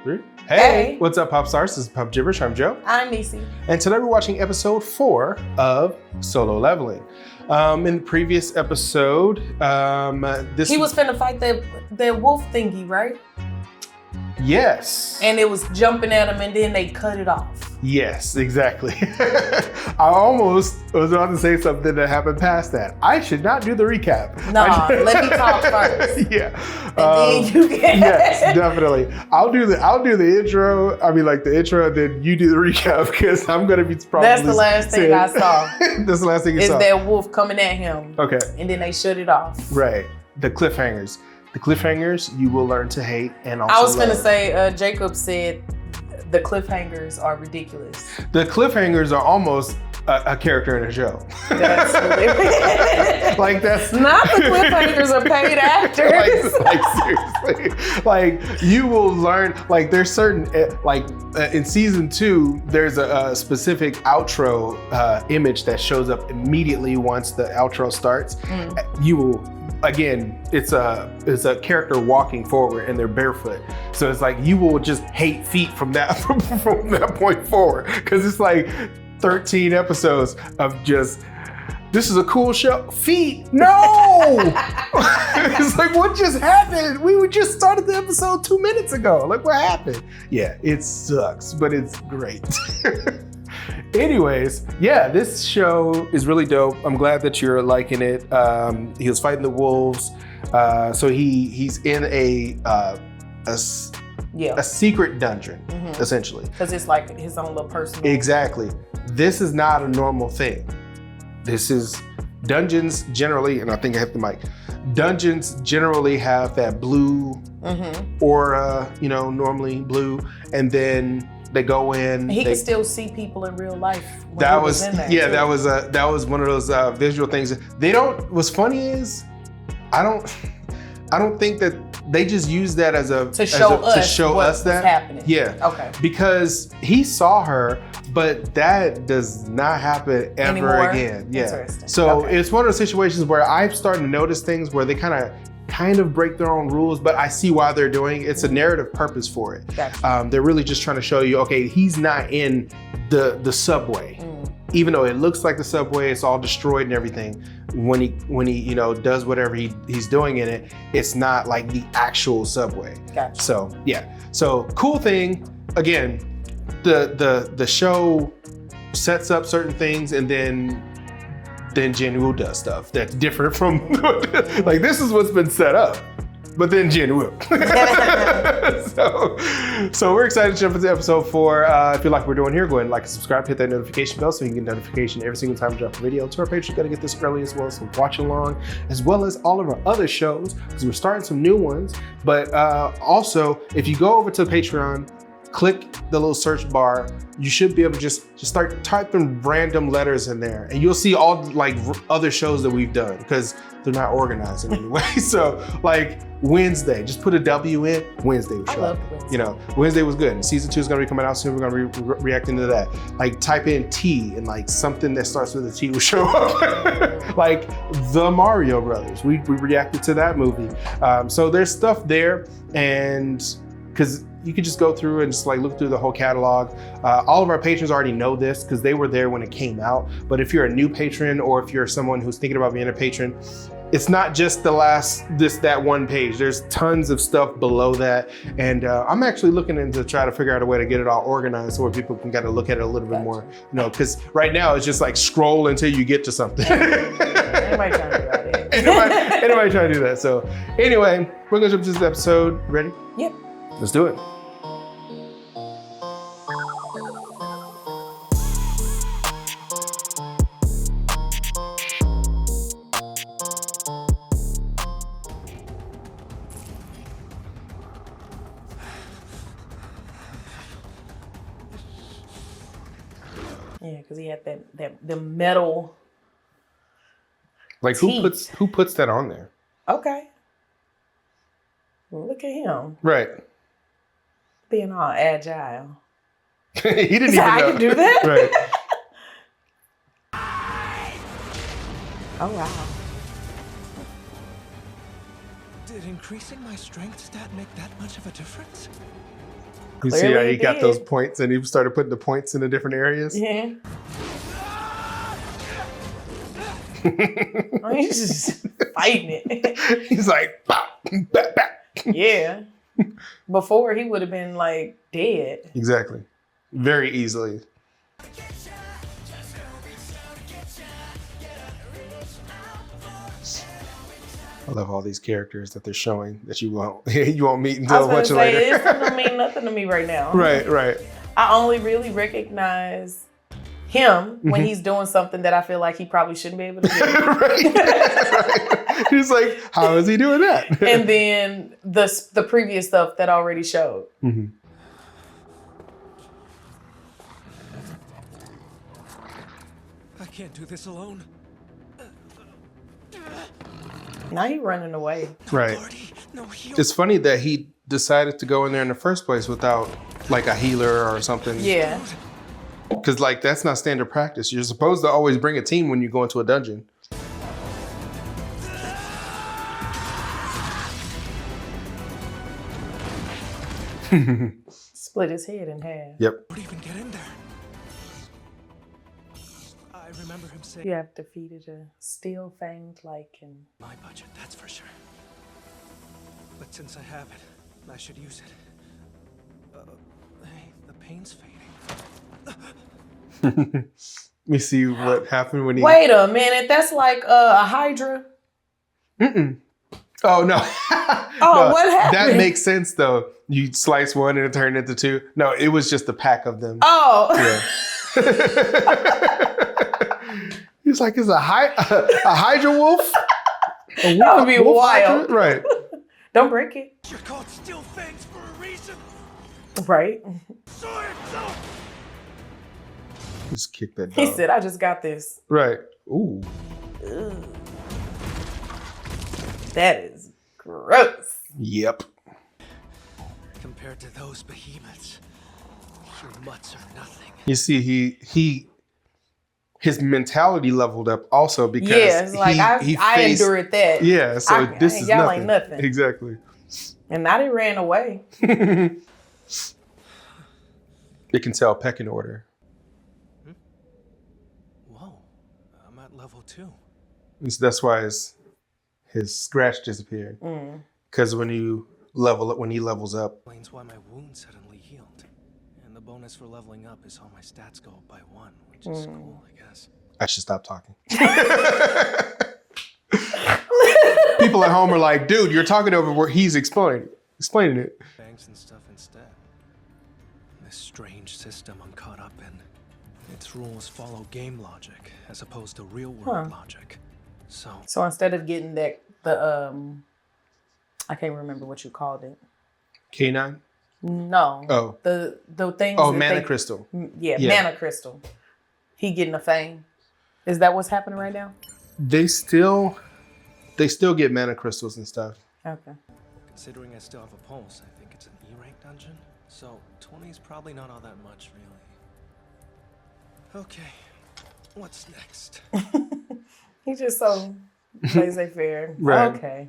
3. Hey, what's up, Pop Stars? This is Pop Jibberish. I'm Joe. I'm Nisi. And today we're watching episode 4 of Solo Leveling. In the previous episode, he was finna fight that wolf thingy, right? Yes. And it was jumping at him, and then they cut it off. Yes, exactly. I almost was about to say something that happened past that. I should not do the recap. Nah, let me talk first. Yeah. And then you can. Yes, definitely. I'll do the intro. I mean, like the intro, and then you do the recap because I'm gonna be probably. That's the last thing I saw. That's the last thing you saw. Is that wolf coming at him? Okay. And then they shut it off. Right. The cliffhangers. The cliffhangers you will learn to hate and also I was love. finna say, Jacob said the cliffhangers are ridiculous. The cliffhangers are almost a character in a show. That's like that's not the cliffhangers are paid actors. like seriously, like you will learn. Like there's certain in season 2, there's a specific outro image that shows up immediately once the outro starts. You will. Again, it's a character walking forward and they're barefoot. So it's like you will just hate feet from that from that point forward. Cause it's like 13 episodes of just, this is a cool show. Feet, no! It's like, what just happened? We just started the episode 2 minutes ago. Like, what happened? Yeah, it sucks, but it's great. Anyways, yeah, this show is really dope. I'm glad that you're liking it. He was fighting the wolves. So he's in a secret dungeon, essentially. Because it's like his own little personal. Exactly. This is not a normal thing. This is dungeons generally, and I think I hit the mic. Dungeons generally have that blue aura, normally blue, and then they go in. He can still see people in real life. That was in there, that was one of those visual things. They don't. What's funny is, I don't think that they just use that as to show us that happening. Yeah. Okay. Because he saw her, but that does not happen ever anymore? Again. Yeah. Interesting. So it's one of those situations where I'm starting to notice things where they kind of break their own rules, but I see why they're doing it. It's a narrative purpose for it. Gotcha. They're really just trying to show you, okay, he's not in the subway. Even though it looks like the subway, it's all destroyed and everything. When he does whatever he's doing in it, it's not like the actual subway. Gotcha. So yeah. So cool thing. Again, the show sets up certain things and then Jin Woo does stuff that's different from like this is what's been set up. But then Jin Woo. so we're excited to jump into episode 4. If you like what we're doing here, go ahead and like and subscribe, hit that notification bell so you can get notification every single time we drop a video. To our page, you gotta get this early as well, so watch along, as well as all of our other shows, because we're starting some new ones. But also, if you go over to Patreon, click the little search bar, you should be able to just start typing random letters in there and you'll see all like other shows that we've done because they're not organized in any way. So like Wednesday, just put a W in, Wednesday will show up. Wednesday was good. And season 2 is gonna be coming out soon. We're gonna be reacting to that. Like type in T and like something that starts with a T will show up. Like the Mario Brothers, we reacted to that movie. So there's stuff there, and because you could just go through and just like look through the whole catalog. All of our patrons already know this because they were there when it came out. But if you're a new patron or if you're someone who's thinking about being a patron, it's not just that one page. There's tons of stuff below that. And I'm actually looking into try to figure out a way to get it all organized so where people can kind of look at it a little bit more, because right now it's just like scroll until you get to something. Anybody trying to do that? Anybody trying to do that. So anyway, we're gonna jump to this episode. Ready? Yep. Let's do it. Yeah, because he had the metal. Like teeth. who puts that on there? Okay. Well, look at him. Right. Being all agile. He didn't even know. I can do that? Right. Oh, wow. Did increasing my strength stat make that much of a difference? You see how Clearly he he got did. those points and he started putting the points in the different areas? Yeah. I mean, he's just fighting it. He's like, bop, bap, bap. Yeah. Before he would have been like dead. Exactly. Very easily. I love all these characters that they're showing that you won't meet until much later. This don't mean nothing to me right now. Right. I only really recognize him when Mhm. he's doing something that I feel like he probably shouldn't be able to do. right. He's like, how is he doing that? And then the previous stuff that already showed. Mm-hmm. I can't do this alone. Now he's running away. Right. Party, no heal. It's funny that he decided to go in there in the first place without like a healer or something. Yeah. Because like that's not standard practice. You're supposed to always bring a team when you go into a dungeon. Split his head in half. Yep. Don't even get in there. I remember him saying, You have defeated a steel-fanged lycan. my budget, that's for sure. But since I have it, I should use it. Hey, the pain's fading. Let me see what happened when he. Wait a minute, that's like a Hydra. Mm-mm. Oh no. Oh, what happened? That makes sense though. You slice one and it turned into two. No, it was just a pack of them. Oh. Yeah. He's like, is a Hydra wolf? That would be wild. Hydra? Right. Don't break it. You're called Steel Fangs for a reason. Right. Saw yourself. Just kick that dog. He said, I just got this. Right. Ooh. Ugh. That is gross. Yep. Compared to those behemoths, your mutts are nothing. You see, his mentality leveled up also because Yeah, it's like I endured that. Yeah, so this is y'all nothing. ain't nothing. Exactly. And now they ran away. It can tell pecking order. Whoa, I'm at level 2. And so that's why his scratch disappeared. Because when he levels up. Explains why my wound suddenly healed. And the bonus for leveling up is how my stats go up by 1, which is cool, I guess. I should stop talking. People at home are like, dude, you're talking over where he's explaining it. Banks and stuff instead. This strange system I'm caught up in. Its rules follow game logic as opposed to real world logic. So instead of getting the I can't remember what you called it. K9? No. Oh. The things. Oh, that mana crystal. Yeah, Yeah. mana crystal. He getting a fang. Is that what's happening right now? They still get mana crystals and stuff. Okay. considering I still have a pulse, I think it's an E-rank dungeon. So 20 is probably not all that much, really. Okay, what's next? He's just so laissez-faire. Right. Okay.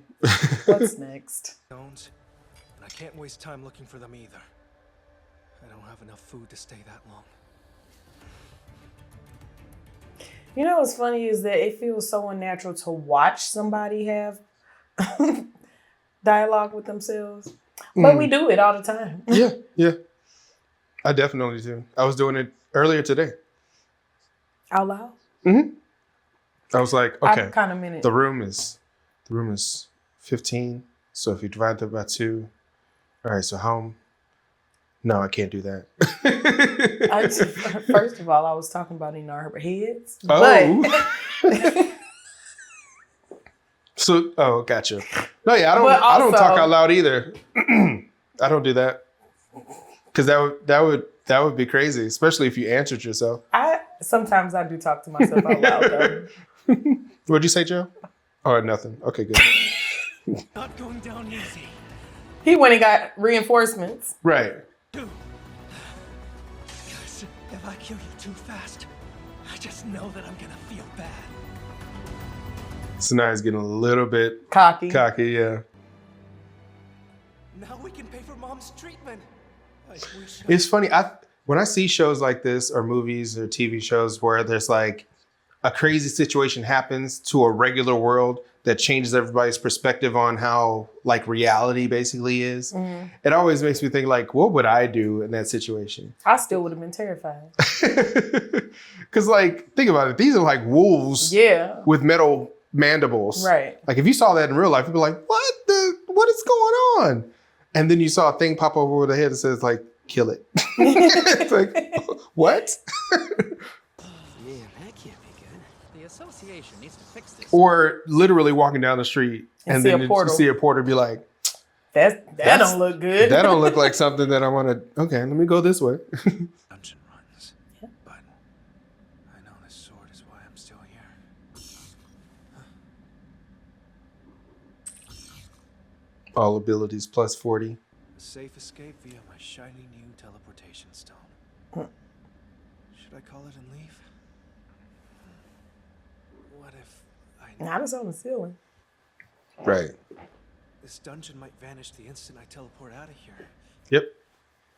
What's next? Stones, and I can't waste time looking for them either. I don't have enough food to stay that long. You know what's funny is that it feels so unnatural to watch somebody have dialogue with themselves. But we do it all the time. Yeah. I definitely do. I was doing it earlier today. Out loud? Mm-hmm. I was like, okay, I kind of meant it. the room is 15. So if you divide that by 2, all right, so home. No, I can't do that. First of all, I was talking about in our heads. Oh. But So, gotcha. No, yeah, But I don't talk also- out loud either. I don't do that because that would be crazy, especially if you answered yourself. sometimes I do talk to myself out loud though. What'd you say, Joe? Oh, nothing. Okay, good. Not going down easy. He went and got reinforcements. Right. Because if I kill you too fast, I just know that I'm gonna feel bad. So now he's getting a little bit Cocky. cocky, yeah. Now we can pay for Mom's treatment. It's funny. When I see shows like this or movies or TV shows where there's like a crazy situation happens to a regular world that changes everybody's perspective on how like reality basically is, it always makes me think like, what would I do in that situation? I still would have been terrified. Because like, think about it. These are like wolves with metal mandibles. Right. Like if you saw that in real life, you'd be like, what is going on? And then you saw a thing pop over the head that says like, kill it. It's like, what? Association needs to fix this. Or literally walking down the street and then you see a porter be like, that don't look good. That don't look like something that I want to, okay, let me go this way. Dungeon runs. But I know this sword is why I'm still here. All abilities plus 40. A safe escape via my shiny new teleportation stone. Should I call it and leave? What if I... Not as on the ceiling. Right. This dungeon might vanish the instant I teleport out of here. Yep.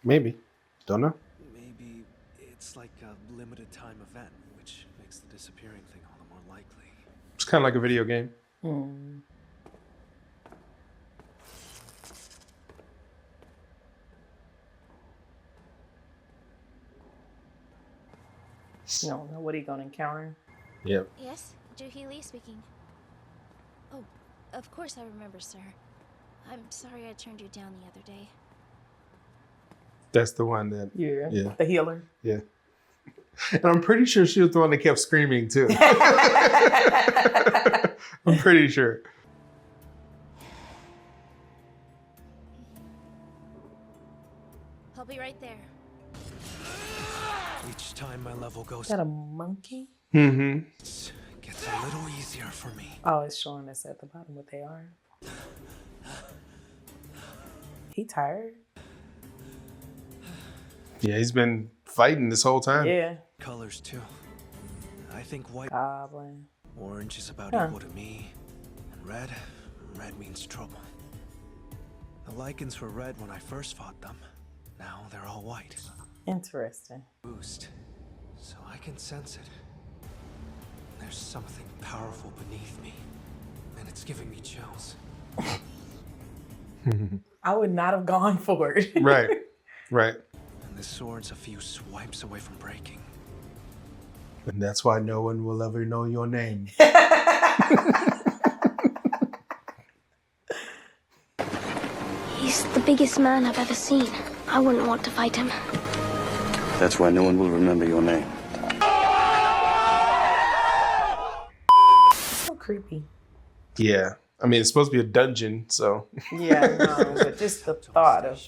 Maybe. Don't know. Maybe it's like a limited time event, which makes the disappearing thing all the more likely. It's kind of like a video game. You don't know what he's gonna encounter. Yep. Yes, Joo-hee Lee speaking. Oh, of course I remember, sir. I'm sorry I turned you down the other day. That's the one that... Yeah. The healer. Yeah. And I'm pretty sure she was the one that kept screaming too. I'm pretty sure. I'll be right there. Each time my level goes... Is that a monkey? Mm-hmm. Gets a little easier for me. Oh, it's showing us at the bottom what they are. He tired? Yeah, he's been fighting this whole time. Yeah. Colors too. I think white... Goblin. Orange is about equal to me. And red means trouble. The lichens were red when I first fought them. Now they're all white. Interesting. Boost. So I can sense it. There's something powerful beneath me. And it's giving me chills. I would not have gone for it. Right. Right. And this sword's a few swipes away from breaking. And that's why no one will ever know your name. He's the biggest man I've ever seen. I wouldn't want to fight him. That's why no one will remember your name. So creepy. Yeah. I mean, it's supposed to be a dungeon, so. Yeah, no, but just the thought of...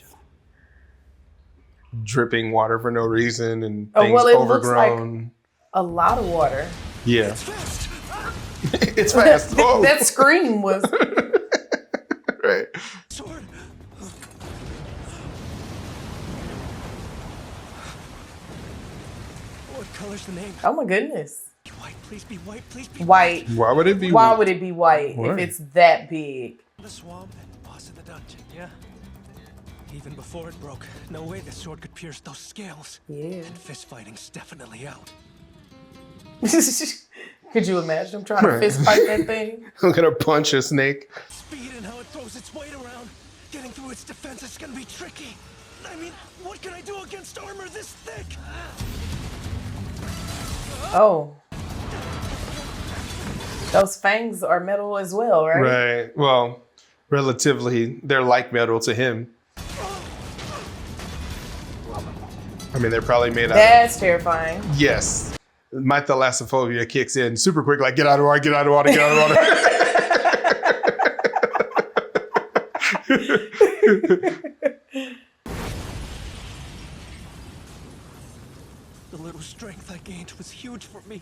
dripping water for no reason and things overgrown. Looks like a lot of water. Yeah. It's fast. Oh. That scream was... Right. Sword. What color's the name? Oh my goodness. White, please be white, please be White. Why would it be Why white? would it be white if it's that big? The swamp and boss of the dungeon, yeah? Even before it broke, no way the sword could pierce those scales. Yeah. And fist fighting's definitely out. Could you imagine him trying to fist fight that thing? I'm gonna punch a snake. Speed and how it throws its weight around. Getting through its defense is gonna be tricky. I mean, what can I do against armor this thick? Oh. Those fangs are metal as well, right? Right. Well, relatively, they're like metal to him. I mean, they're probably made out of... That's terrifying. Yes. My thalassophobia kicks in super quick, like, get out of the water, get out of the water, get out of the water. The little strength I gained was huge for me.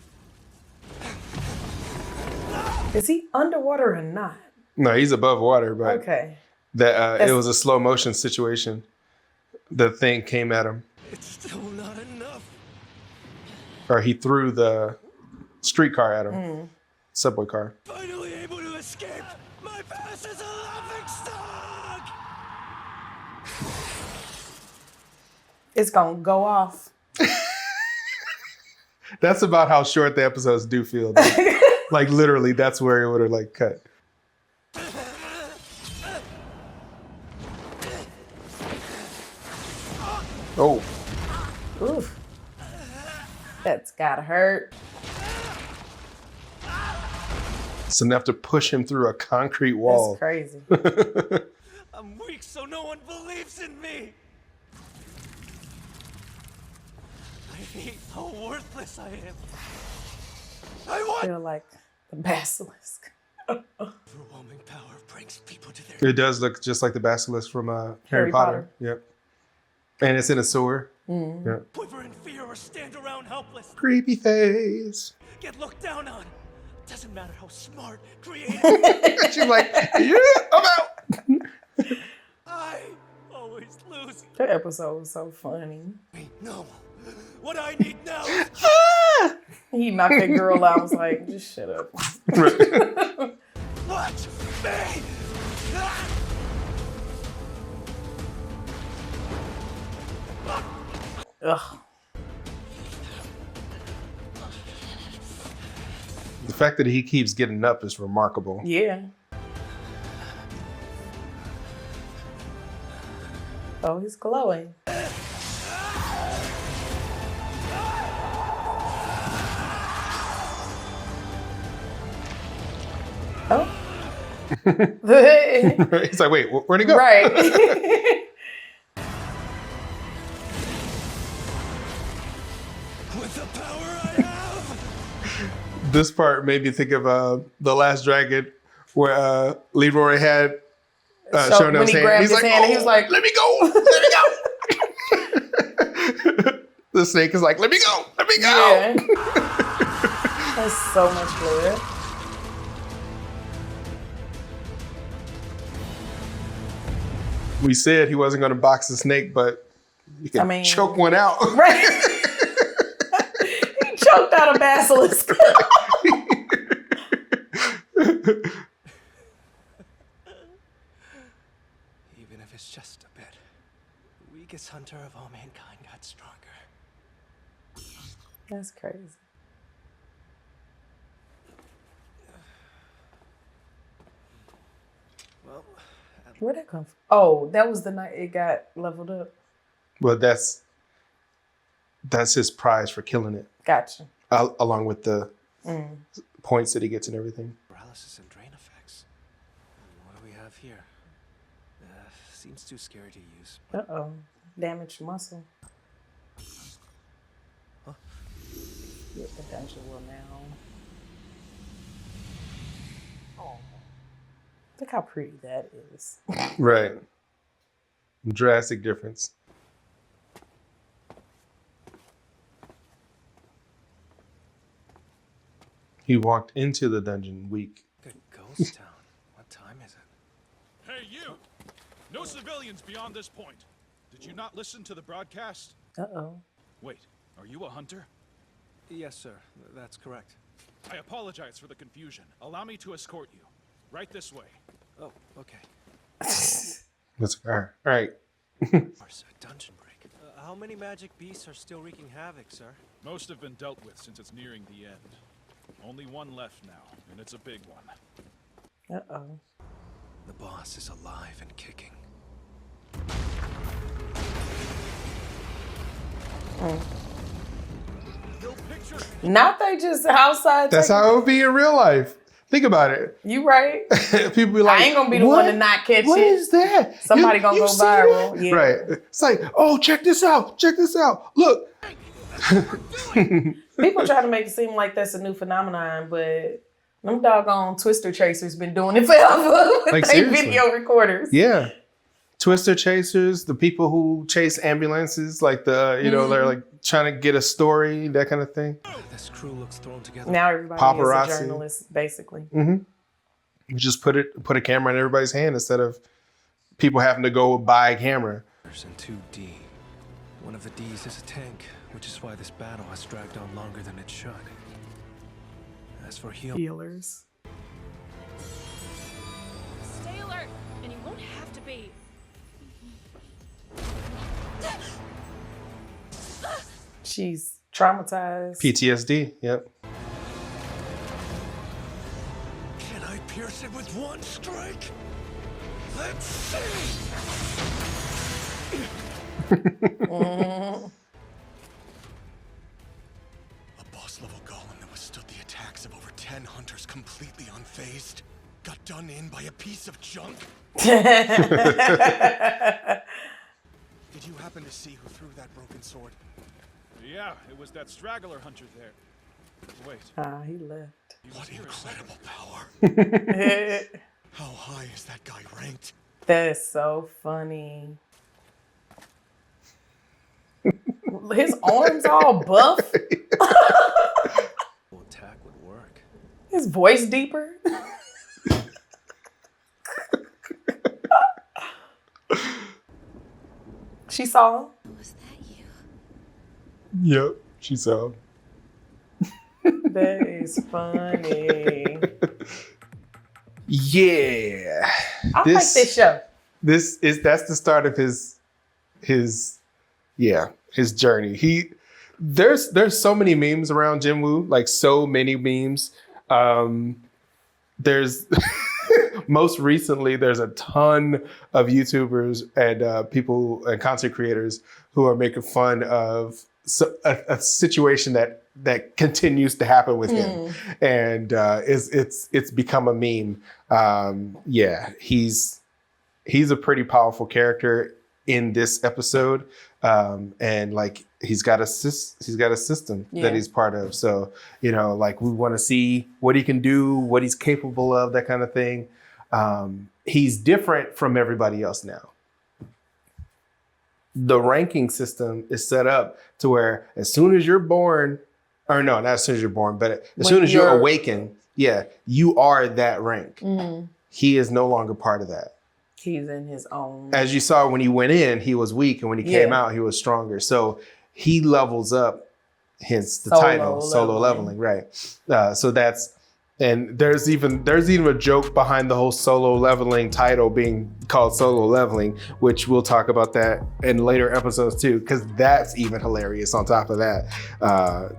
Is he underwater or not? No, he's above water, but Okay. it was a slow motion situation. The thing came at him. It's still not enough. Or he threw the streetcar at him. Subway car. Finally able to escape. My past is a laughing stock. It's gonna go off. That's about how short the episodes do feel. Like literally, that's where it would have like cut. Oh. Oof. That's gotta hurt. It's enough to push him through a concrete wall. That's crazy. I'm weak, so no one believes in me. I hate how worthless I am. I feel like the basilisk. Overwhelming power brings people to their. It does look just like the basilisk from Harry Potter. Yep. And it's in a sewer. Yep. Quiver in fear or stand around helpless. Creepy face. Get looked down on. Doesn't matter how smart, creative. She's like, yeah, I'm out. I always lose. That episode was so funny. No. What I need now is He knocked that girl out. I was like, just shut up. watch me. Ugh. The fact that he keeps getting up is remarkable. Yeah. Oh, he's glowing. Oh. He's like, wait, where'd he go? Right. With the power I have. This part made me think of The Last Dragon, where Leroy had shown when his he hand. grabbed He's his like, hand, oh, he was like, let me go, let me go. The snake is like, let me go, let me go. yeah. That's so much blood. We said he wasn't going to box the snake, but you can choke one out. Right. He choked out a basilisk. Even if it's just a bit, the weakest hunter of all mankind got stronger. That's crazy. Well, Where'd that come from? Oh, that was the night it got leveled up. Well, that's his prize for killing it, Gotcha. along with the points that he gets and everything. paralysis and drain effects. What do we have here? Seems too scary to use. Uh-oh. Damaged muscle. Huh? Get the dungeon will now. Oh. Look how pretty that is. Right. Drastic difference. He walked into the dungeon weak. Good ghost town. What time is it? Hey, you! No civilians beyond this point. Did you not listen to the broadcast? Uh-oh. Wait, are you a hunter? Yes, sir. That's correct. I apologize for the confusion. Allow me to escort you. Right this way. Oh, okay. That's all right. Course, a dungeon break. How many magic beasts are still wreaking havoc, sir? Most have been dealt with since it's nearing the end. Only one left now, and it's a big one. Uh-oh. The boss is alive and kicking. Not they just outside. That's how it would be in real life. Think about it. You right. People be like, I ain't gonna be the one to not catch What it. is that? Somebody gonna go see viral. that? Yeah. Right. It's like, oh, check this out. Check this out. Look. People try to make it seem like that's a new phenomenon, but them doggone Twister chasers been doing it forever with Like, their seriously. video recorders. Yeah. Twister chasers, the people who chase ambulances, like they're like trying to get a story, that kind of thing. This crew looks thrown together. Now everybody Paparazzi. is a journalist, basically. You just put a camera in everybody's hand instead of people having to go buy a camera. And 2D. One of the Ds is a tank, which is why this battle has dragged on longer than it should. As for Healers. Stay alert, and you won't have to be. She's traumatized. PTSD. Yep. Can I pierce it with one strike? Let's see. A boss level golem that withstood the attacks of over 10 hunters completely unfazed got done in by a piece of junk? Did you happen to see who threw that broken sword? Yeah, it was that straggler hunter there. Wait. He left. What incredible power. That How high is that guy ranked? is so funny. His arms all buff. Attack would work. His voice deeper. She saw him. Was that you? Yep. She saw. That is funny. Yeah. I like this show. That's the start of his journey. There's so many memes around Jin Woo, like so many memes. There's most recently there's a ton of YouTubers and people and content creators who are making fun of a situation that continues to happen with him, and it's become a meme. He's a pretty powerful character in this episode, and like he's got a system that he's part of. So like we want to see what he can do, what he's capable of, that kind of thing. He's different from everybody else now. The ranking system is set up to where as soon as you're born, or no, not as soon as you're born, but as soon as you're awakened, you are that rank. Mm-hmm. He is no longer part of that. He's in his own. As you saw when he went in, he was weak, and when he came out, he was stronger. So he levels up, hence the title, solo leveling, right? So that's. And there's even a joke behind the whole solo leveling title being called solo leveling, which we'll talk about that in later episodes too, because that's even hilarious on top of that.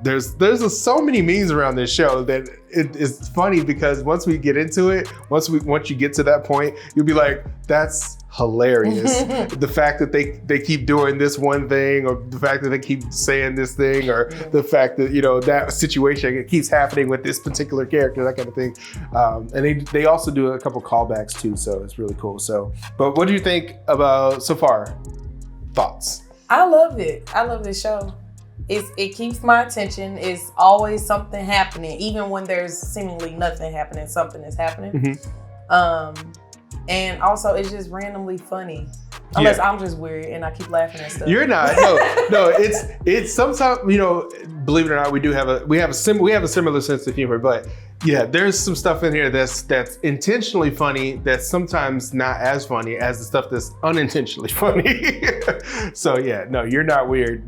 There's so many memes around this show that it's funny, because once we get into it, once you get to that point, you'll be like, that's hilarious. The fact that they keep doing this one thing, or the fact that they keep saying this thing, or the fact that that situation, it keeps happening with this particular character, that kind of thing. And they also do a couple callbacks too, so it's really cool. So, but what do you think about so far? Thoughts? I love it. I love this show. It keeps my attention. It's always something happening, even when there's seemingly nothing happening. Something is happening. And also, it's just randomly funny. Unless I'm just weird and I keep laughing at stuff. You're not. No. It's sometimes, believe it or not, we have a similar sense of humor. But yeah, there's some stuff in here that's intentionally funny, that's sometimes not as funny as the stuff that's unintentionally funny. So yeah, no, you're not weird.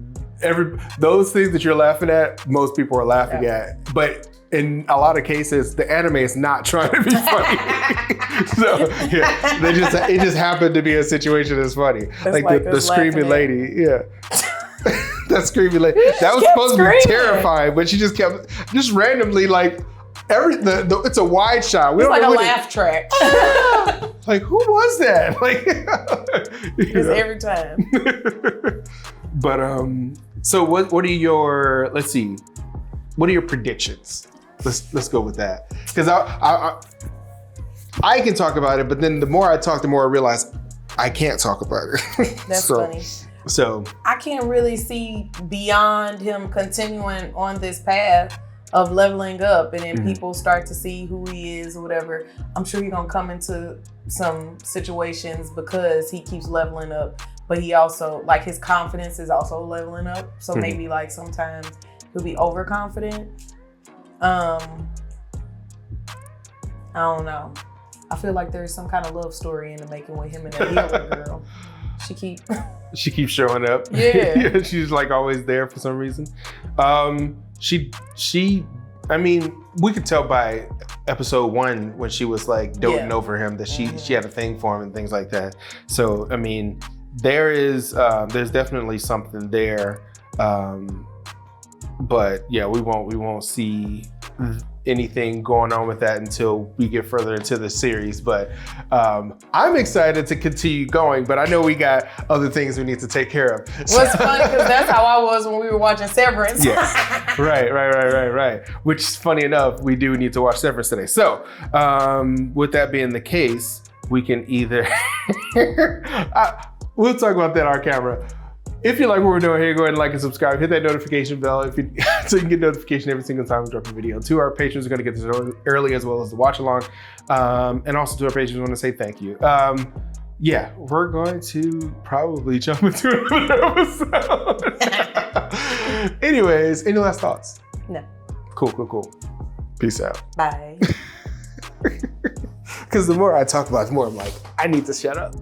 Those things that you're laughing at, most people are laughing at. But in a lot of cases, the anime is not trying to be funny. So yeah, it just happened to be a situation that's funny. Like the screaming lady, that screaming lady. That was supposed to be terrifying, but she just kept randomly like it's a wide shot. It's like a laugh track. Like, who was that? Like, it's every time. But so what are your what are your predictions? Let's go with that, because I can talk about it, but then the more I talk, the more I realize I can't talk about it. That's funny. So I can't really see beyond him continuing on this path of leveling up, and then people start to see who he is or whatever. I'm sure he's gonna come into some situations because he keeps leveling up, but he also, like, his confidence is also leveling up. So maybe like sometimes he'll be overconfident. I don't know. I feel like there's some kind of love story in the making with him and that healer girl. She keeps showing up. Yeah. She's like always there for some reason. I mean, we could tell by episode 1 when she was like doting over him that she had a thing for him and things like that. So I mean, there's definitely something there. But yeah, we won't see anything going on with that until we get further into the series. But I'm excited to continue going, but I know we got other things we need to take care of. What's funny, because that's how I was when we were watching Severance. Yes, right. Which, funny enough, we do need to watch Severance today. So with that being the case, we can either, we'll talk about that on camera. If you like what we're doing here, go ahead and like and subscribe. Hit that notification bell so you can get notification every single time we drop a video. To our patrons, are going to get this early as well as the watch along. And also to our patrons, I want to say thank you. Yeah, we're going to probably jump into another episode. Anyways, any last thoughts? No. Cool. Peace out. Bye. Because the more I talk about it, the more I'm like, I need to shut up.